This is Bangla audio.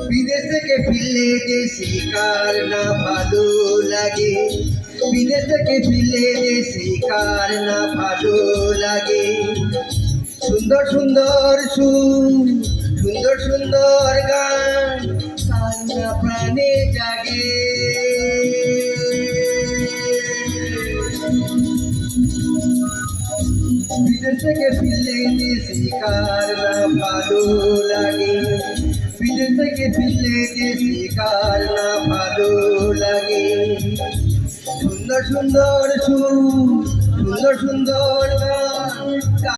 বিদেশ থেকে ফিরলে দেশি কার না ভালো লাগে, বিদেশ থেকে ফিরলে দেশি কার না ভালো লাগে। সুন্দর সুন্দর সুর, সুন্দর সুন্দর গান কার না প্রাণে জাগে। বিদেশ থেকে ফিরলে দেশি কার না ভালো লাগে, বিদেশ থেকে ফিরলে দেশি কার না ভালো লাগে। সুন্দর সুন্দর সুর, সুন্দর সুন্দর গান।